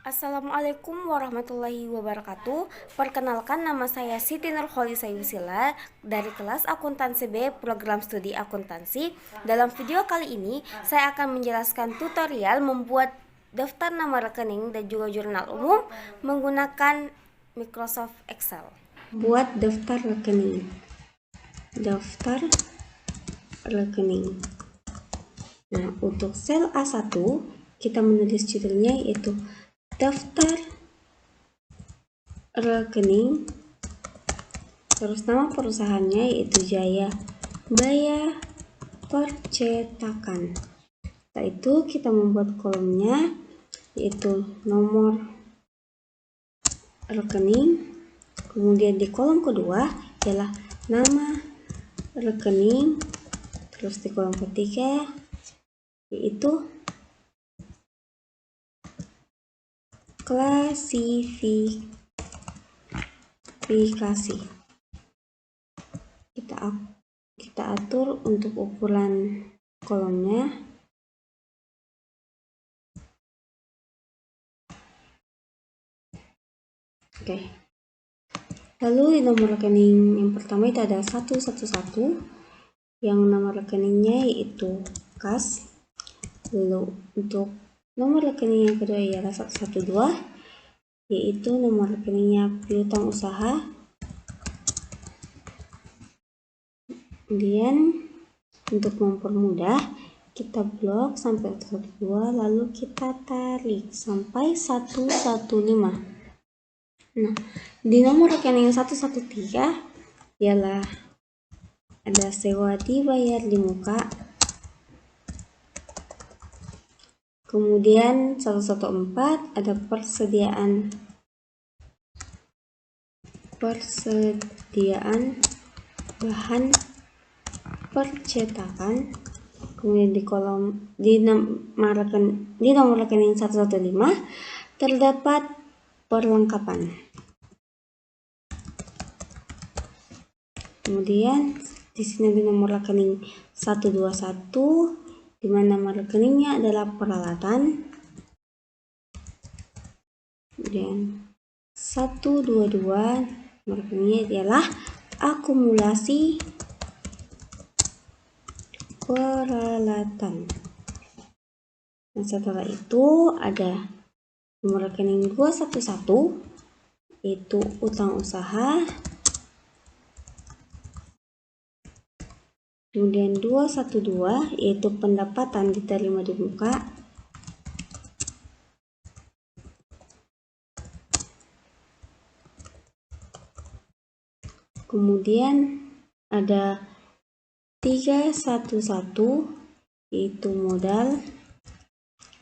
Assalamualaikum warahmatullahi wabarakatuh. Perkenalkan, nama saya Siti Nurholis Sayusila dari kelas Akuntansi B, program studi akuntansi. Dalam video kali ini, saya akan menjelaskan tutorial membuat daftar nama rekening dan juga jurnal umum menggunakan Microsoft Excel. Buat daftar rekening. Daftar rekening. Nah, untuk sel A1, kita menulis judulnya yaitu daftar rekening, terus nama perusahaannya yaitu Jaya Baya Percetakan. Setelah itu kita membuat kolomnya yaitu nomor rekening, kemudian di kolom kedua ialah nama rekening, terus di kolom ketiga yaitu klasifikasi. Kita atur untuk ukuran kolomnya. Oke. Lalu di nomor rekening yang pertama itu ada 111 yang nama rekeningnya yaitu kas. Lalu untuk nomor rekening yang kedua ialah 112 yaitu nomor rekeningnya piutang usaha. Kemudian untuk mempermudah kita blok sampai 112 lalu kita tarik sampai 115. Nah, di nomor rekening 113 ialah ada sewa dibayar di muka. Kemudian 114 ada persediaan bahan percetakan. Kemudian di nomor rekening 115 terdapat perlengkapan. Kemudian di sini di nomor rekening 121 di mana nama rekeningnya adalah peralatan. Kemudian 122 nomor rekeningnya adalah akumulasi peralatan. Nah, setelah itu ada nomor rekening 211 yaitu utang usaha. Kemudian 212 yaitu pendapatan diterima di muka. Kemudian ada 311 yaitu modal.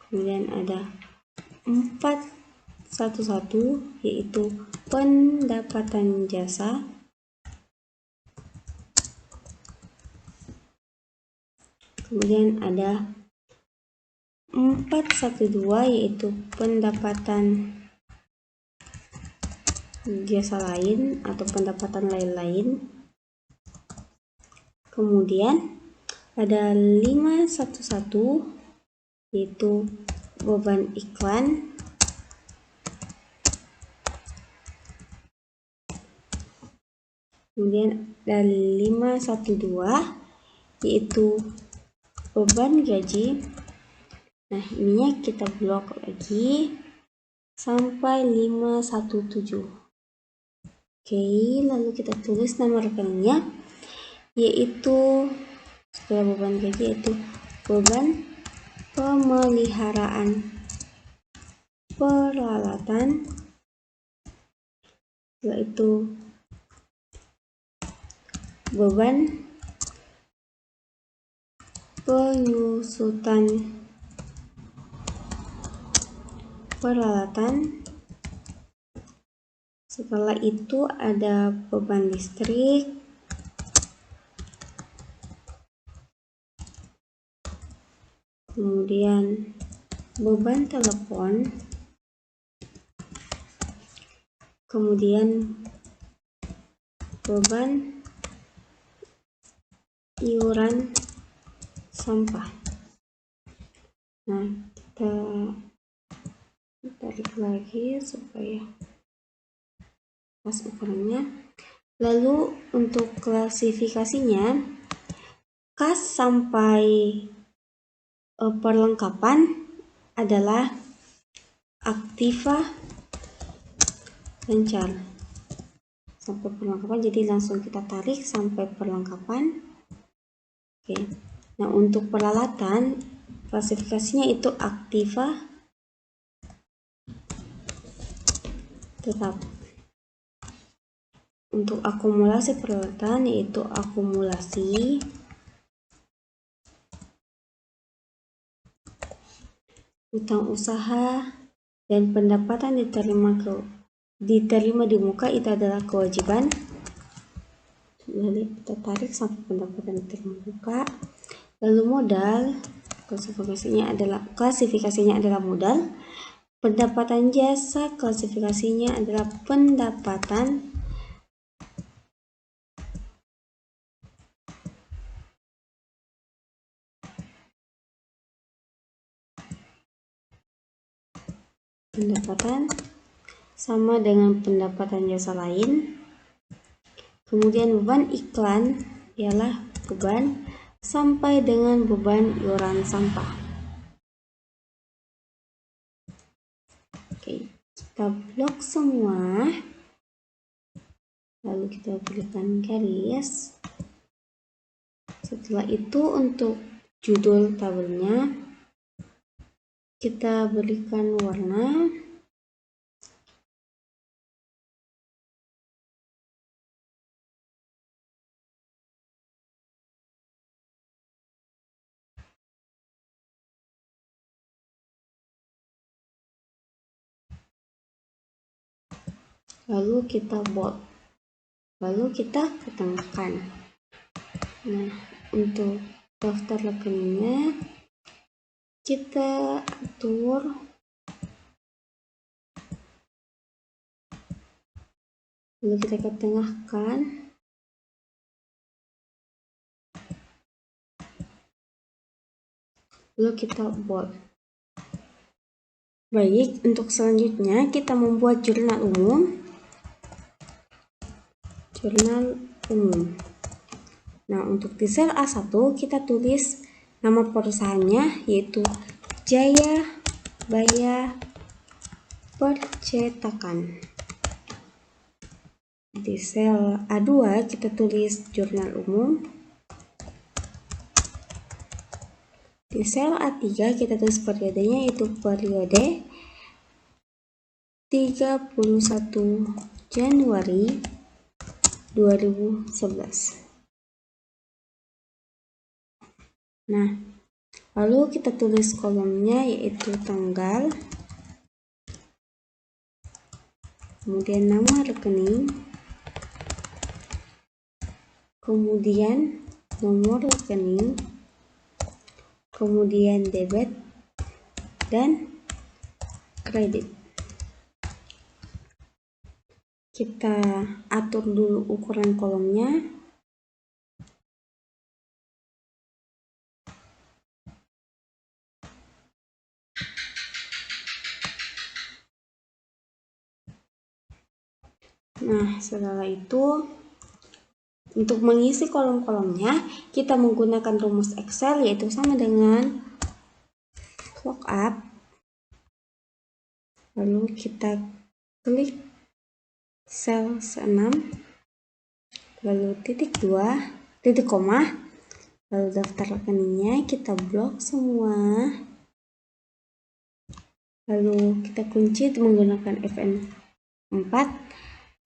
Kemudian ada 411 yaitu pendapatan jasa. Kemudian ada 412 yaitu pendapatan jasa lain atau pendapatan lain-lain. Kemudian ada 511 yaitu beban iklan. Kemudian ada 512 yaitu beban gaji. Nah, ininya kita blok lagi sampai 517. Oke, lalu kita tulis nama rekeningnya yaitu setelah beban gaji yaitu beban pemeliharaan peralatan. Setelah itu beban penyusutan peralatan. Setelah itu ada beban listrik. Kemudian beban telepon. Kemudian beban iuran sampah. Nah, kita tarik lagi supaya pas ukurannya. Lalu untuk klasifikasinya, kas sampai perlengkapan adalah aktiva lancar sampai perlengkapan, jadi langsung kita tarik sampai perlengkapan. Oke. Nah, untuk peralatan klasifikasinya itu aktiva tetap. Untuk akumulasi peralatan yaitu akumulasi utang usaha dan pendapatan diterima di muka itu adalah kewajiban. Lalu kita tarik sampai pendapatan diterima di muka. Lalu modal klasifikasinya adalah modal. Pendapatan jasa klasifikasinya adalah pendapatan sama dengan pendapatan jasa lain. Kemudian beban iklan ialah beban sampai dengan beban iuran sampah. Oke, kita blok semua. Lalu kita berikan garis. Setelah itu untuk judul tabelnya kita berikan warna. Lalu kita bold. Lalu kita ketengahkan. Nah, untuk daftar rekeningnya kita atur lalu kita ketengahkan. Lalu kita bold. Baik, untuk selanjutnya kita membuat jurnal umum. Nah, untuk di sel A1 kita tulis nama perusahaannya yaitu Jaya Baya Percetakan. Di sel A2 kita tulis jurnal umum. Di sel A3 kita tulis periodenya yaitu periode 31 Januari 2011. Nah, lalu kita tulis kolomnya yaitu tanggal, kemudian nama rekening, kemudian nomor rekening, kemudian debit dan kredit. Kita atur dulu ukuran kolomnya. Nah, setelah itu untuk mengisi kolom-kolomnya kita menggunakan rumus Excel yaitu sama dengan lookup. Lalu kita klik sel 6, lalu titik 2, titik koma, lalu daftar rekeningnya kita blok semua. Lalu kita kunci menggunakan Fn4.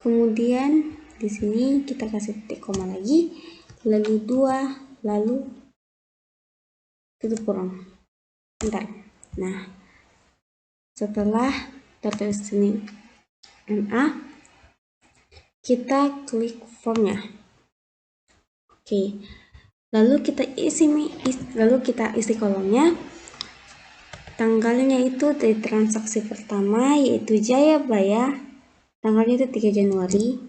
Kemudian di sini kita kasih titik koma lagi, lalu 2, lalu tutup kurung. Bentar. Nah, setelah tertulis sini NA, kita klik formnya. Oke. Lalu kita isi kolomnya. Tanggalnya itu dari transaksi pertama yaitu Jaya Baya. Tanggalnya itu 3 Januari.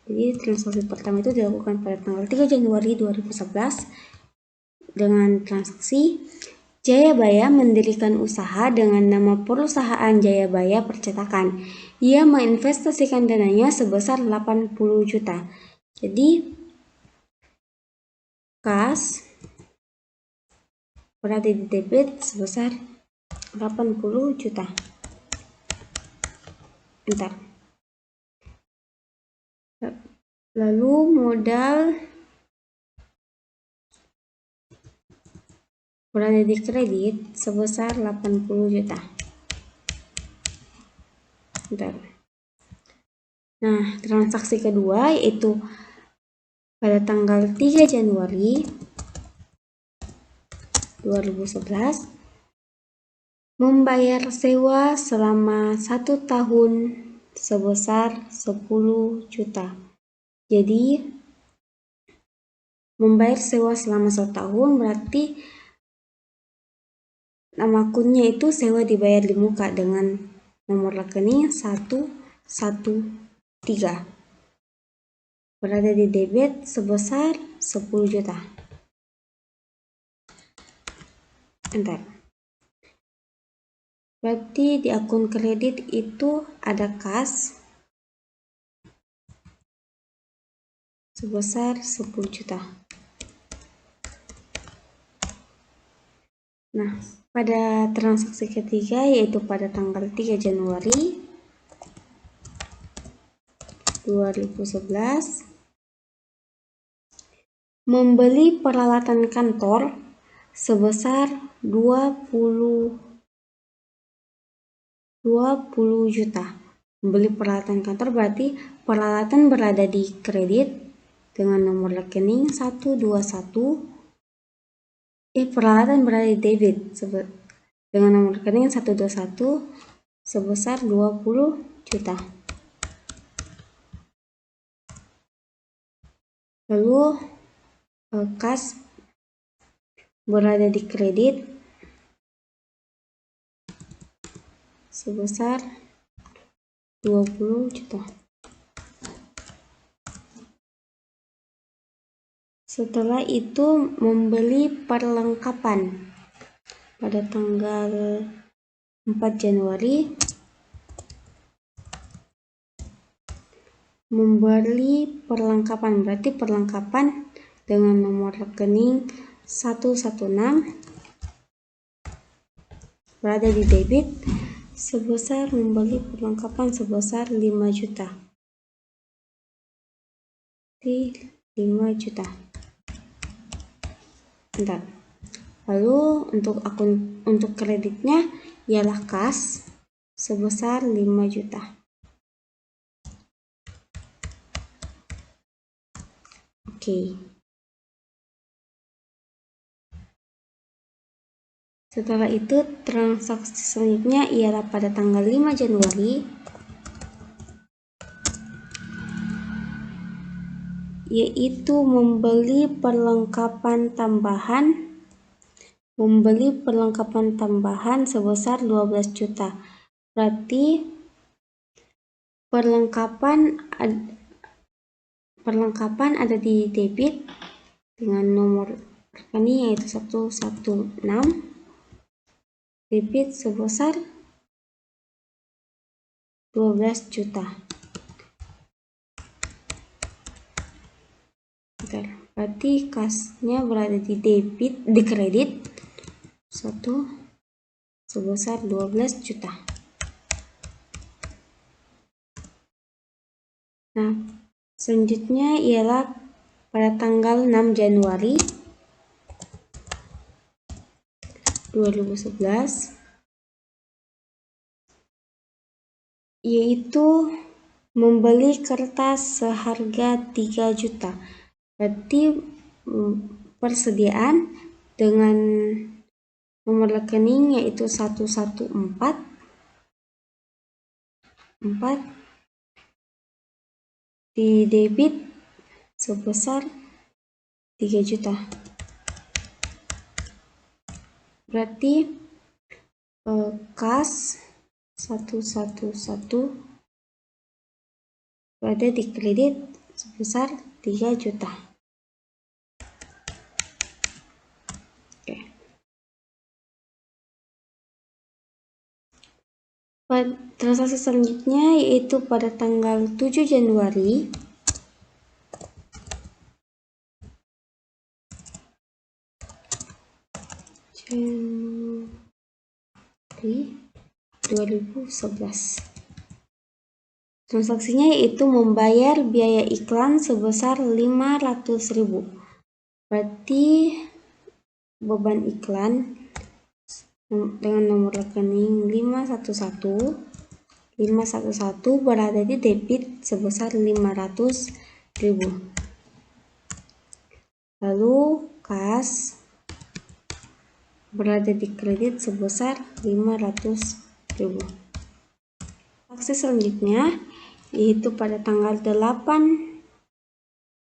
Jadi transaksi pertama itu dilakukan pada tanggal 3 Januari 2011 dengan transaksi Jayabaya mendirikan usaha dengan nama perusahaan Jayabaya Percetakan. Ia menginvestasikan dananya sebesar 80 juta. Jadi, kas berada di debit sebesar 80 juta. Lalu modal berada di kredit sebesar 80 juta. Nah, transaksi kedua yaitu pada tanggal 3 Januari 2011 membayar sewa selama 1 tahun sebesar 10 juta. Jadi membayar sewa selama 1 tahun berarti nama akunnya itu sewa dibayar di muka dengan nomor rekening 113. Berada di debit sebesar 10 juta. Berarti di akun kredit itu ada kas sebesar 10 juta. Nah, pada transaksi ketiga yaitu pada tanggal 3 Januari 2011 membeli peralatan kantor sebesar 20 juta. Membeli peralatan kantor berarti peralatan berada di kredit dengan nomor rekening 121. Peralatan berada di debit dengan nomor rekening 121 sebesar 20 juta. Lalu kas berada di kredit sebesar 20 juta. Setelah itu membeli perlengkapan pada tanggal 4 Januari membeli perlengkapan berarti perlengkapan dengan nomor rekening 116 berada di debit sebesar membeli perlengkapan sebesar 5 juta. 5 juta. Lalu untuk kreditnya ialah kas sebesar 5 juta. Oke. Setelah itu transaksi selanjutnya ialah pada tanggal 5 Januari yaitu membeli perlengkapan tambahan sebesar 12 juta. Berarti perlengkapan ada di debit dengan nomor rekening yaitu 116 debit sebesar 12 juta. Berarti kasnya berada di kredit sebesar 12 juta. Nah, selanjutnya ialah pada tanggal 6 Januari 2011 yaitu membeli kertas seharga 3 juta. Berarti persediaan dengan nomor rekening yaitu 114 di debit sebesar 3 juta. Berarti kas 111 berada di kredit sebesar 3 juta. Transaksi selanjutnya yaitu pada tanggal 7 Januari 2011. Transaksinya yaitu membayar biaya iklan sebesar 500.000. Berarti beban iklan dengan nomor rekening 511 berada di debit sebesar 500.000. Lalu kas berada di kredit sebesar 500.000. Transaksi selanjutnya yaitu pada tanggal 8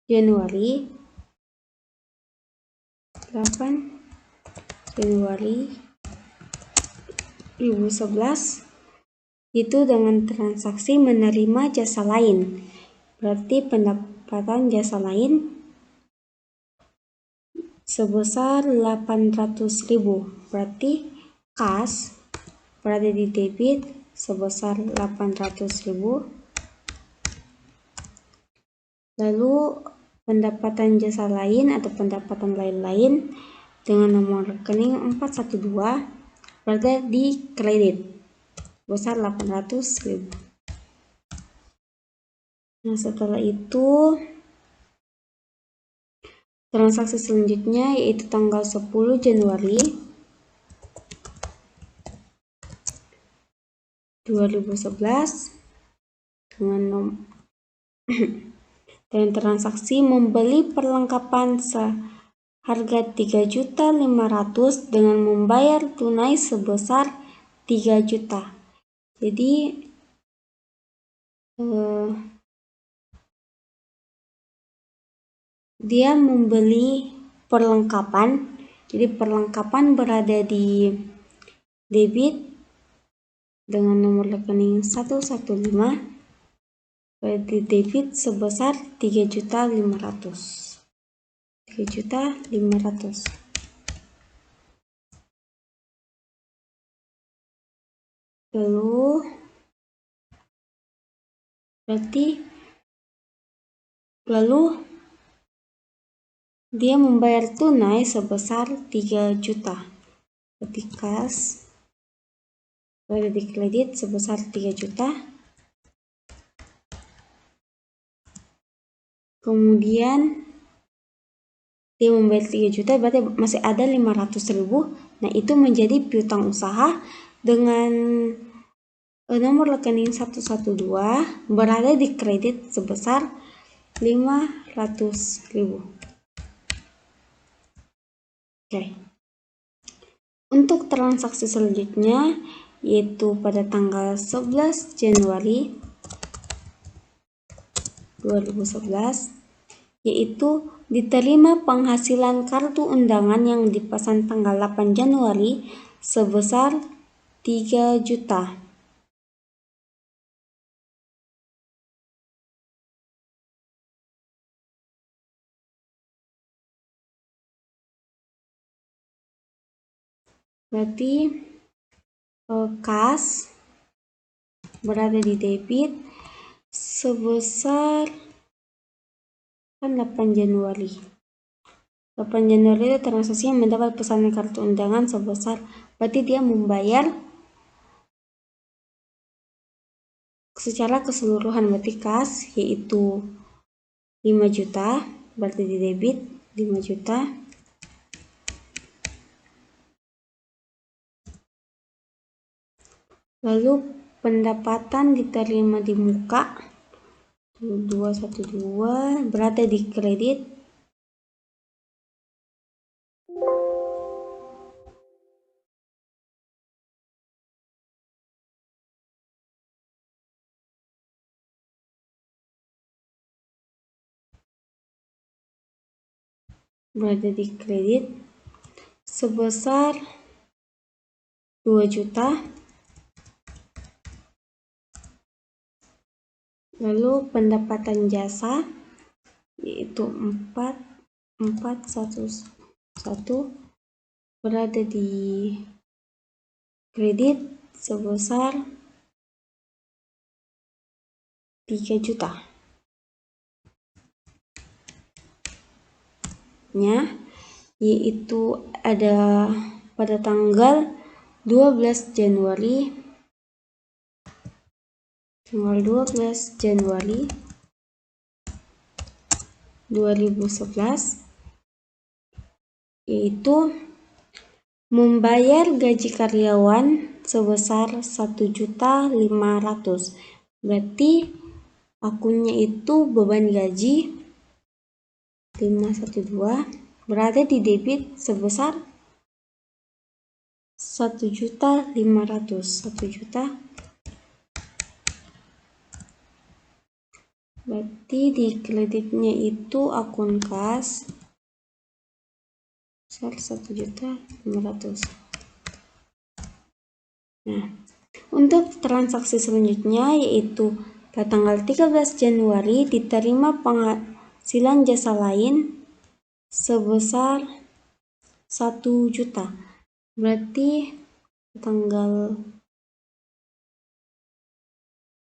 Januari 2011 itu dengan transaksi menerima jasa lain. Berarti pendapatan jasa lain sebesar 800.000. Berarti kas berada di debit sebesar 800.000. Lalu pendapatan jasa lain atau pendapatan lain-lain dengan nomor rekening 412 berada di kredit sebesar 800.000. Nah, setelah itu transaksi selanjutnya yaitu tanggal 10 Januari 2011 dengan transaksi membeli perlengkapan seharga 3.500.000 dengan membayar tunai sebesar 3 juta. Jadi dia membeli perlengkapan. Jadi perlengkapan berada di debit dengan nomor rekening 115 berarti debit sebesar 3.500.000. Lalu dia membayar tunai sebesar 3 juta. Berarti kas berada di kredit sebesar 3 juta. Kemudian dia membayar 3 juta, berarti masih ada 500.000. Nah, itu menjadi piutang usaha dengan nomor rekening 112 berada di kredit sebesar 500.000. Oke. Untuk transaksi selanjutnya yaitu pada tanggal 11 Januari 2011 yaitu diterima penghasilan kartu undangan yang dipesan tanggal 8 Januari sebesar 3 juta. Berarti kas berada di debit sebesar 8 Januari. 8 Januari itu transaksi yang mendapat pesanan kartu undangan sebesar, berarti dia membayar secara keseluruhan, berarti kas yaitu 5 juta, berarti di debit 5 juta. Lalu pendapatan diterima di muka 212 berada di kredit sebesar 2 juta. Lalu pendapatan jasa yaitu 411 berada di kredit sebesar 3 juta. Yaitu ada pada tanggal 12 Januari 2011, yaitu membayar gaji karyawan sebesar 1.500.000. Berarti akunnya itu beban gaji 512 berada di debit sebesar 1.500.000. 1 juta. Berarti di kreditnya itu akun kas 1.500.000. Nah, untuk transaksi selanjutnya yaitu pada tanggal 13 Januari diterima penghasilan jasa lain sebesar 1 juta. Berarti tanggal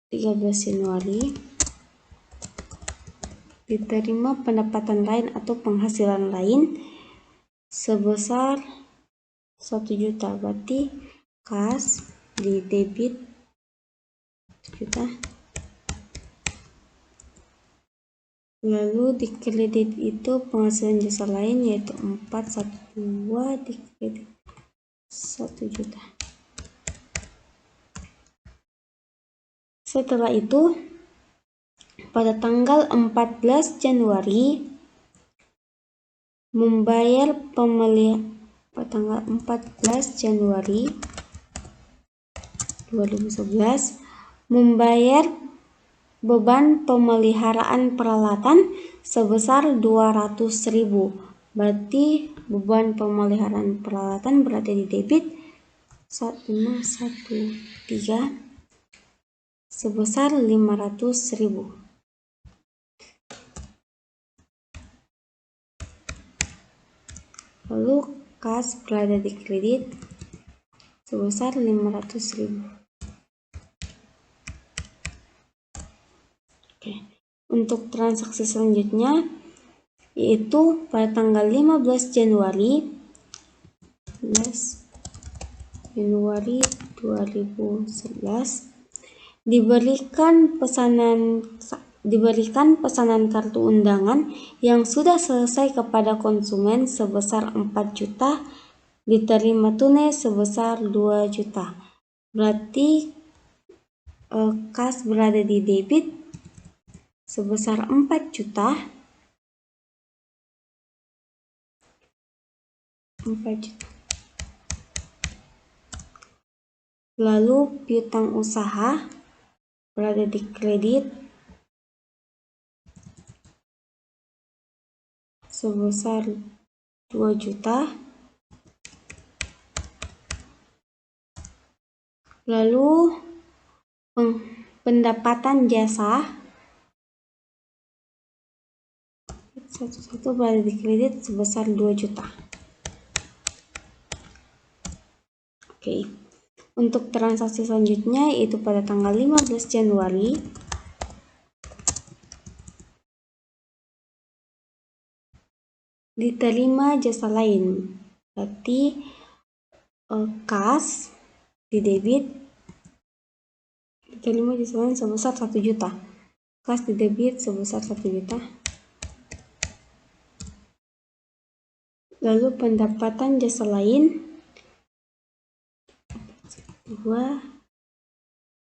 13 Januari diterima pendapatan lain atau penghasilan lain sebesar 1 juta. Berarti kas di debit 1 juta. Lalu di kredit itu penghasilan jasa lain yaitu 412 di kredit 1 juta. Setelah itu pada tanggal 14 Januari membayar pada tanggal 14 Januari 2011 membayar beban pemeliharaan peralatan sebesar 200.000. Berarti beban pemeliharaan peralatan berada di debit 1513 sebesar 500.000. Lalu kas berada di kredit sebesar 500.000. Oke. Untuk transaksi selanjutnya yaitu pada tanggal 15 Januari 2011 diberikan pesanan kartu undangan yang sudah selesai kepada konsumen sebesar 4 juta, diterima tunai sebesar 2 juta. Berarti kas berada di debit sebesar 4 juta. Lalu piutang usaha berada di kredit sebesar 2 juta. Lalu pendapatan jasa satu berada di kredit sebesar 2 juta. Oke. Untuk transaksi selanjutnya yaitu pada tanggal 15 Januari diterima jasa lain. Berarti kas di debit diterima jasa lain sebesar 1 juta. Kas di debit sebesar 1 juta. Lalu pendapatan jasa lain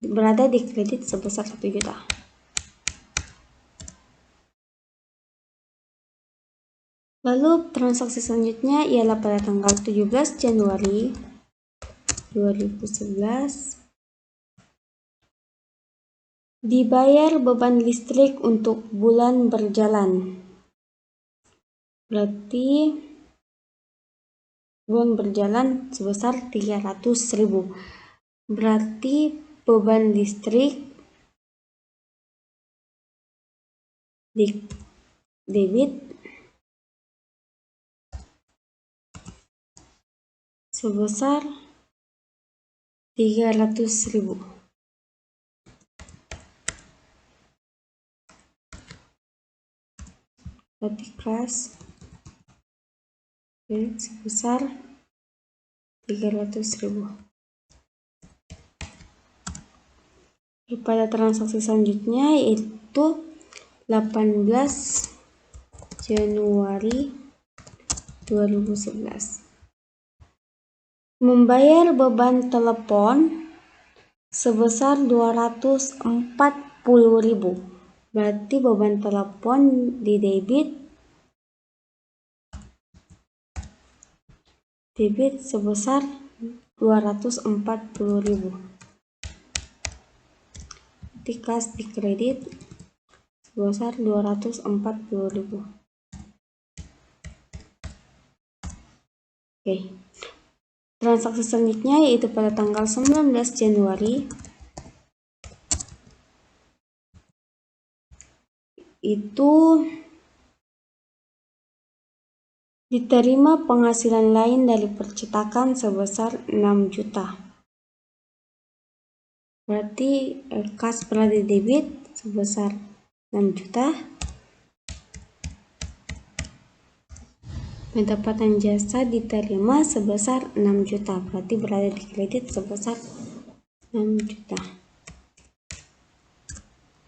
berada di kredit sebesar 1 juta. Lalu transaksi selanjutnya ialah pada tanggal 17 Januari 2011 dibayar beban listrik untuk bulan berjalan. Berarti beban berjalan sebesar 300.000. Berarti beban listrik di debit sebesar 300.000. berarti kas sebesar 300.000. Pada transaksi selanjutnya yaitu 18 Januari 2011. Membayar beban telepon sebesar 240.000. Berarti beban telepon di debit sebesar 240.000. Kas di kredit sebesar 240.000. Oke. Transaksi selanjutnya yaitu pada tanggal 19 Januari itu diterima penghasilan lain dari percetakan sebesar 6 juta. Berarti kas berada di debit sebesar 6 juta. Pendapatan jasa diterima sebesar 6 juta. Berarti berada di kredit sebesar 6 juta.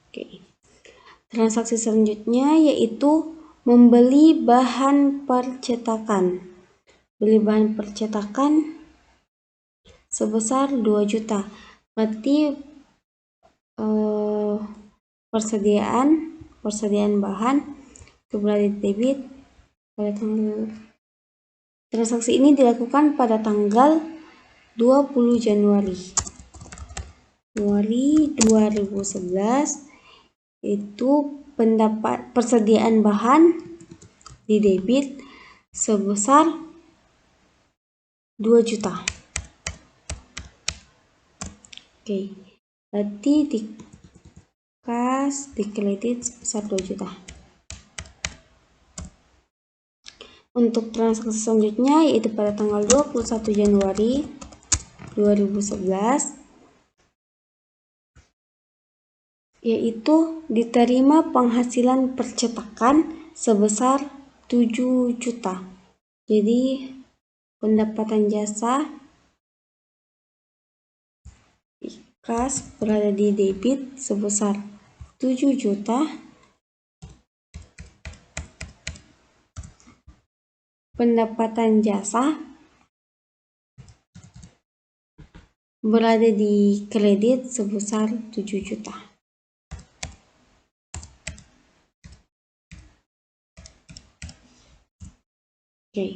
Oke. Transaksi selanjutnya yaitu membeli bahan percetakan. Beli bahan percetakan sebesar 2 juta. Berarti persediaan bahan itu berada di debit pada tanggal. Transaksi ini dilakukan pada tanggal 20 Januari 2011. Itu persediaan bahan di debit sebesar 2 juta. Oke, berarti di kas di kredit sebesar 2 juta. Untuk transaksi selanjutnya yaitu pada tanggal 21 Januari 2011 yaitu diterima penghasilan percetakan sebesar 7 juta. Jadi pendapatan jasa kas berada di debit sebesar 7 juta. Pendapatan jasa berada di kredit sebesar 7 juta. Oke.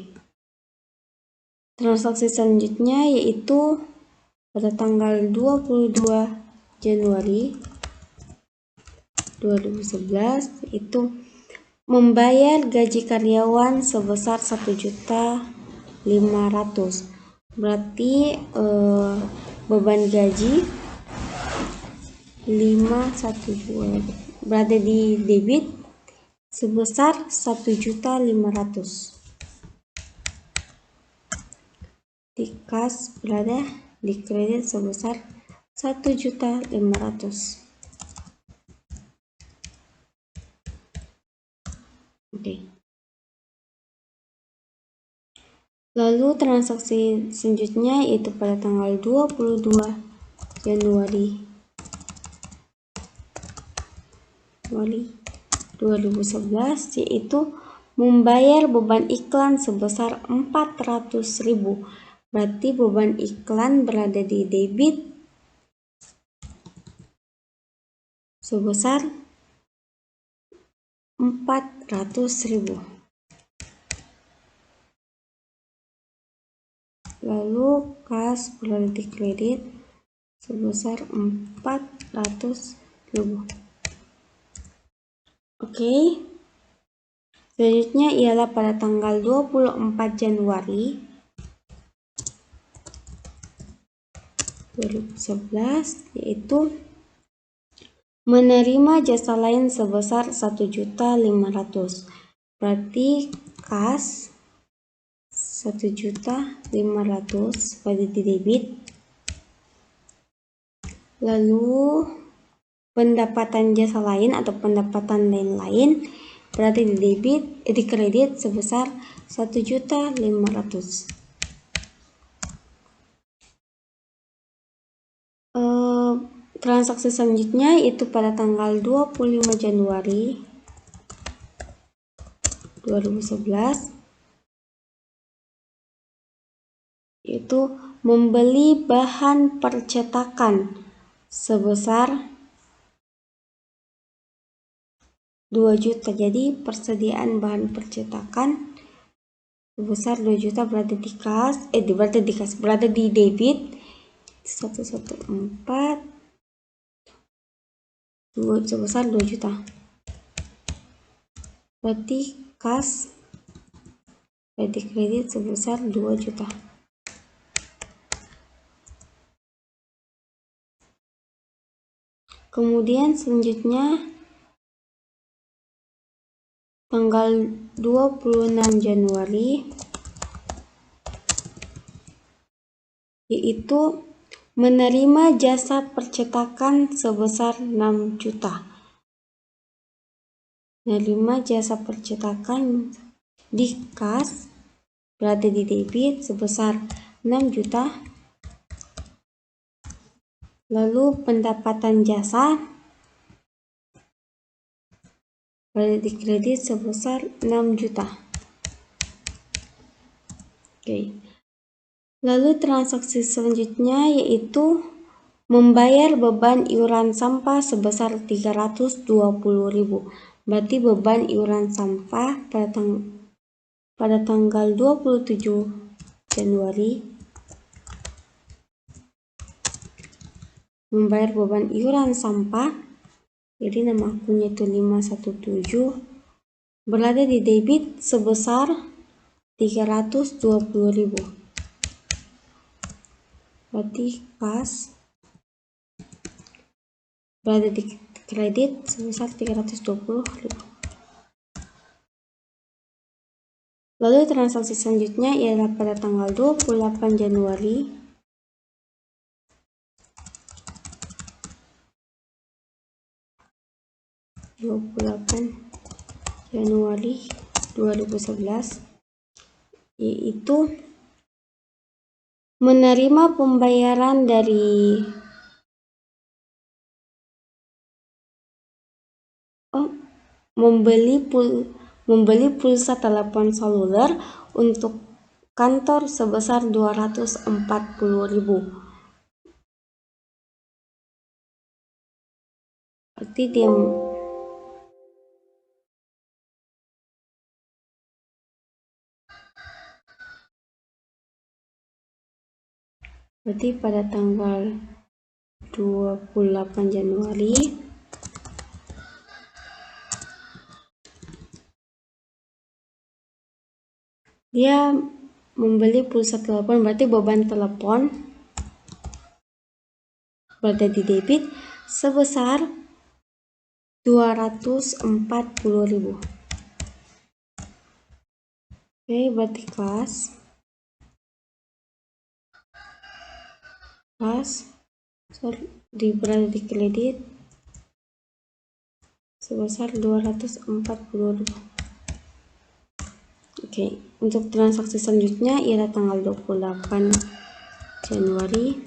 Transaksi selanjutnya yaitu pada tanggal 22 Januari 2011 itu membayar gaji karyawan sebesar 1.500.000. Berarti beban gaji 512 berada di debit sebesar 1.500.000. Di kas berada di kredit sebesar 1.500.000. Oke. Lalu transaksi selanjutnya yaitu pada tanggal 22 Januari 2011 yaitu membayar beban iklan sebesar 400.000. Berarti beban iklan berada di debit sebesar 400.000. Lalu kas berada di kredit sebesar 400.000. Oke. Selanjutnya ialah pada tanggal 24 Januari 2011 yaitu menerima jasa lain sebesar 1.500.000. Berarti kas 1.500.000 pada di debit. Lalu pendapatan jasa lain atau pendapatan lain-lain berarti di kredit sebesar 1.500.000. Transaksi selanjutnya itu pada tanggal 25 Januari 2011, yaitu membeli bahan percetakan sebesar 2 juta. Jadi persediaan bahan percetakan sebesar 2 juta berada di debit 114 sebesar 2 juta. Berarti kas kredit sebesar 2 juta. Kemudian selanjutnya tanggal 26 Januari yaitu menerima jasa percetakan sebesar 6 juta. Menerima jasa percetakan di kas berarti di debit sebesar 6 juta. Lalu pendapatan jasa berada di kredit sebesar 6 juta. Oke. Lalu transaksi selanjutnya yaitu membayar beban iuran sampah sebesar 320.000. Berarti beban iuran sampah pada tanggal 27 Januari membayar beban iuran sampah, jadi nama akunnya itu 517, berada di debit sebesar 320.000. Berarti kas berada di kredit sebesar 320.000. Lalu transaksi selanjutnya ialah pada tanggal 28 Januari 2011 yaitu menerima pembayaran dari membeli pulsa telepon seluler untuk kantor sebesar 240.000. Berarti pada tanggal 28 Januari dia membeli pulsa telepon, berarti beban telepon berada di debit sebesar 240.000. Oke, berarti kas berada di kredit sebesar 240.000. Oke, untuk transaksi selanjutnya ialah tanggal 28 Januari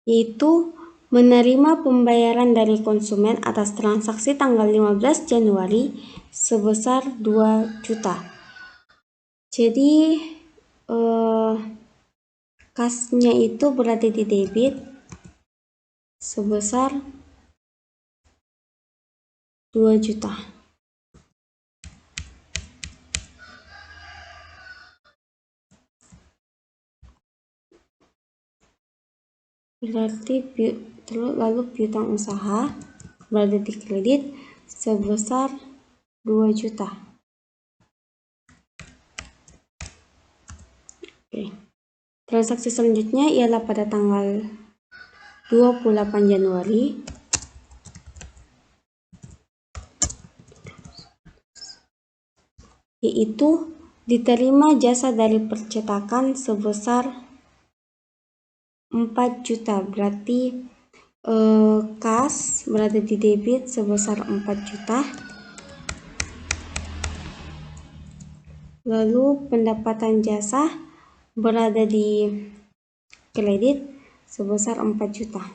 yaitu menerima pembayaran dari konsumen atas transaksi tanggal 15 Januari sebesar 2 juta. Jadi kasnya itu berada di debit sebesar 2 juta. Berarti lalu piutang usaha berada di kredit sebesar 2 juta. Oke. Transaksi selanjutnya ialah pada tanggal 28 Januari yaitu diterima jasa dari percetakan sebesar 4 juta. Berarti Kas berada di debit sebesar 4 juta. Lalu pendapatan jasa berada di kredit sebesar 4 juta.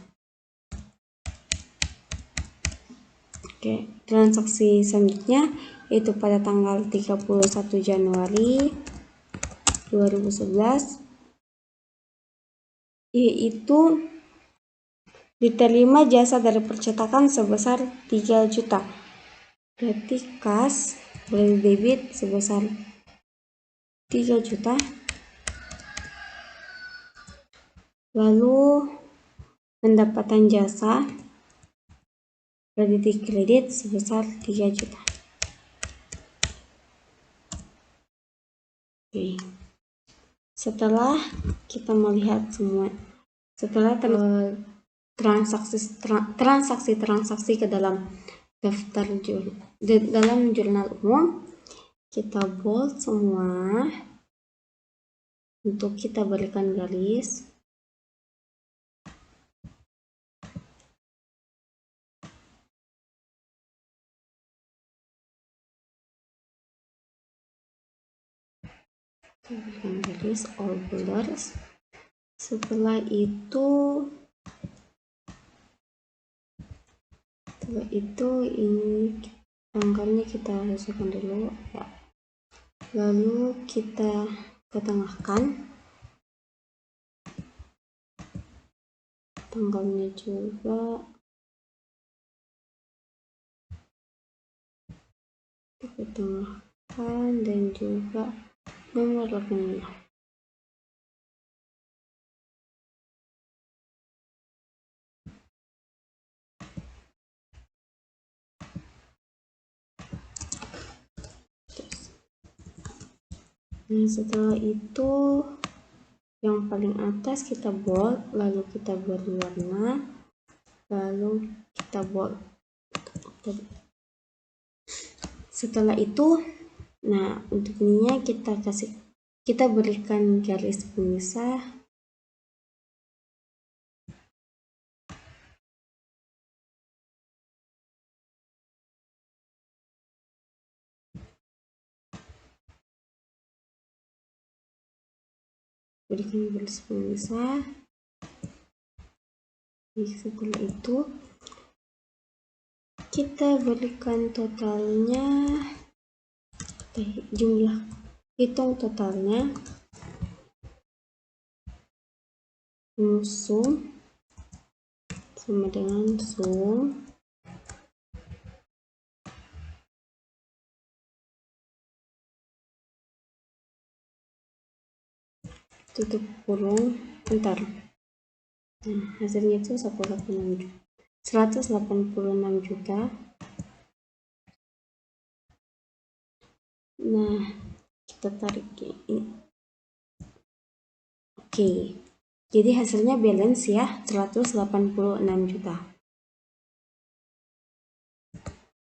Oke, transaksi selanjutnya itu pada tanggal 31 Januari 2011 yaitu diterima jasa dari percetakan sebesar 3 juta. Berarti kas berada debit sebesar 3 juta. Lalu pendapatan jasa berada di kredit sebesar 3 juta. Oke. Setelah kita melihat semua, setelah transaksi ke dalam daftar dalam jurnal umum, kita bold semua untuk kita berikan garis. Garis all borders. Setelah itu ini tanggalnya kita sesuaikan dulu ya. Lalu kita ketengahkan tanggalnya juga, kita ketengahkan dan juga nomor rekeningnya. Nah, setelah itu yang paling atas kita bold, lalu kita beri warna, lalu kita bold. Setelah itu, nah untuk ininya kita berikan garis pemisah. Berikan garis pemisah. Setelah itu kita berikan totalnya, hitung totalnya, sum sama dengan sum tutup kurung, bentar. Nah, hasilnya itu 186 juta. Nah, kita tarik ini. Oke. Jadi hasilnya balance ya, 186 juta.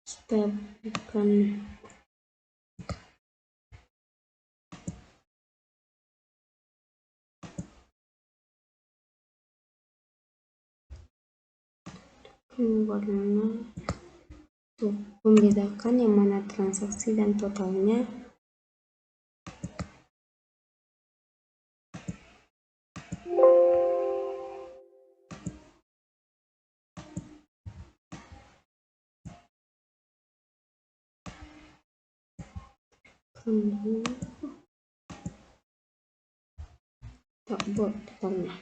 Kita bukan warna untuk membedakan yang mana transaksi dan totalnya. Tak buat totalnya.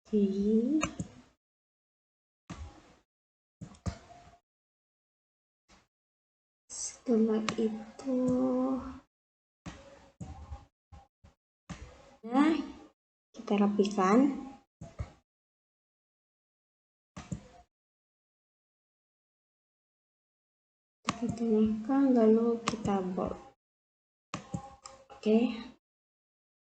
Oke. Setelah itu, nah kita rapikan. Kita tengahkan lalu kita bold. Oke.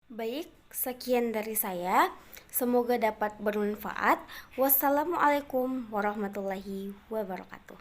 Baik, sekian dari saya. Semoga dapat bermanfaat. Wassalamualaikum warahmatullahi wabarakatuh.